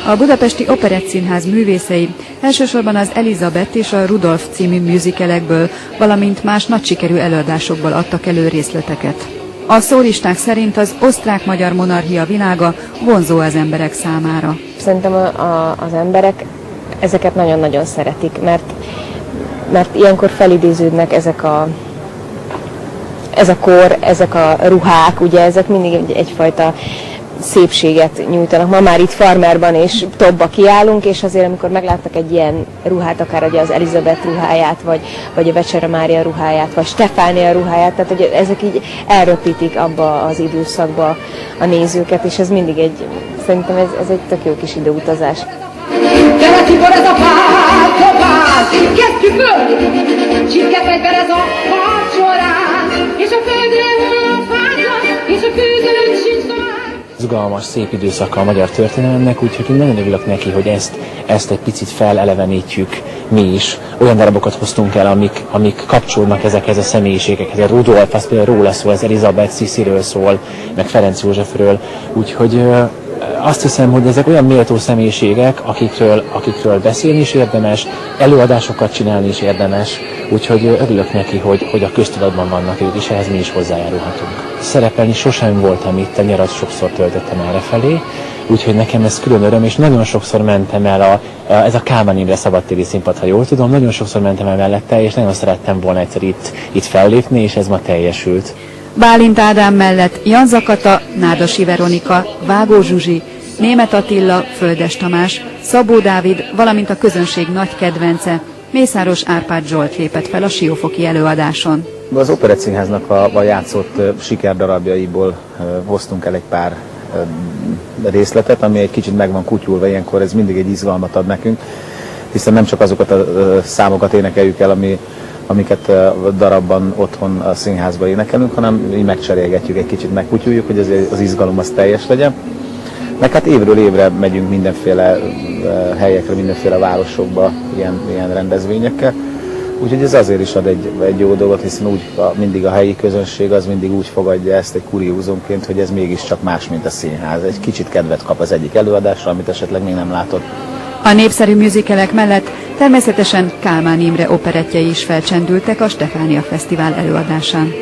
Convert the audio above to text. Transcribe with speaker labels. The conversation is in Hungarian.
Speaker 1: A Budapesti Operettszínház művészei elsősorban az Elizabeth és a Rudolf című musicalekből, valamint más nagy sikerű előadásokból adtak elő részleteket. A szólisták szerint az osztrák-magyar monarchia világa vonzó az emberek számára.
Speaker 2: Szerintem az emberek ezeket nagyon-nagyon szeretik, mert ilyenkor felidéződnek ez a kor, ezek a ruhák, ugye ezek mindig egyfajta szépséget nyújtanak. Ma már itt Farmerban és Topba kiállunk, és azért amikor meglátnak egy ilyen ruhát, akár ugye az Elizabeth ruháját, vagy a Vecsera Mária ruháját, vagy Stefánia ruháját, tehát hogy ezek így elröpítik abba az időszakba a nézőket, és ez mindig szerintem ez egy tök jó kis időutazás.
Speaker 3: Gyere Tibor, ez a pár, kopár, kezdjük föl! Csipket egyben ez a part során, és a földre hull a fákja, és a fűzőn sincs tovább.
Speaker 4: Izgalmas, szép időszaka a magyar történelemnek, úgyhogy én nagyon örülök neki, hogy ezt egy picit felelevenítjük mi is. Olyan darabokat hoztunk el, amik kapcsolódnak ezekhez a személyiségekhez. A Rudolf, az például róla szól, az Elizabeth Szisziről szól, meg Ferenc Józsefről, úgyhogy azt hiszem, hogy ezek olyan méltó személyiségek, akikről beszélni is érdemes, előadásokat csinálni is érdemes, úgyhogy örülök neki, hogy a köztudatban vannak ők, és ehhez mi is hozzájárulhatunk. Szerepelni sosem voltam itt, a nyarat sokszor töltöttem errefelé, úgyhogy nekem ez külön öröm, és nagyon sokszor mentem el ez a Kálmán Imre szabadtéri színpad, ha jól tudom, nagyon sokszor mentem el mellette, és nagyon szerettem volna egyszer itt fellépni, és ez ma teljesült.
Speaker 1: Bálint Ádám mellett Jan Zakata, Nádasi Veronika, Vágó Zsuzsi, Németh Attila, Földes Tamás, Szabó Dávid, valamint a közönség nagy kedvence, Mészáros Árpád Zsolt lépett fel a siófoki előadáson.
Speaker 5: Az Operettszínháznak a játszott sikerdarabjaiból hoztunk el egy pár részletet, ami egy kicsit meg van kutyulva, ilyenkor ez mindig egy izgalmat ad nekünk, hiszen nem csak azokat a számokat énekeljük el, amiket a darabban otthon a színházban énekelünk, hanem így megcserélgetjük, egy kicsit megkutyuljuk, hogy az izgalom az teljes legyen. Meg hát évről évre megyünk mindenféle helyekre, mindenféle városokba ilyen rendezvényekkel. Úgyhogy ez azért is ad egy jó dolgot, hiszen mindig a helyi közönség az mindig úgy fogadja ezt egy kuriózumként, hogy ez mégiscsak más, mint a színház. Egy kicsit kedvet kap az egyik előadásra, amit esetleg még nem látott.
Speaker 1: A népszerű musicalek mellett természetesen Kálmán Imre operettjei is felcsendültek a Stefánia Fesztivál előadásán.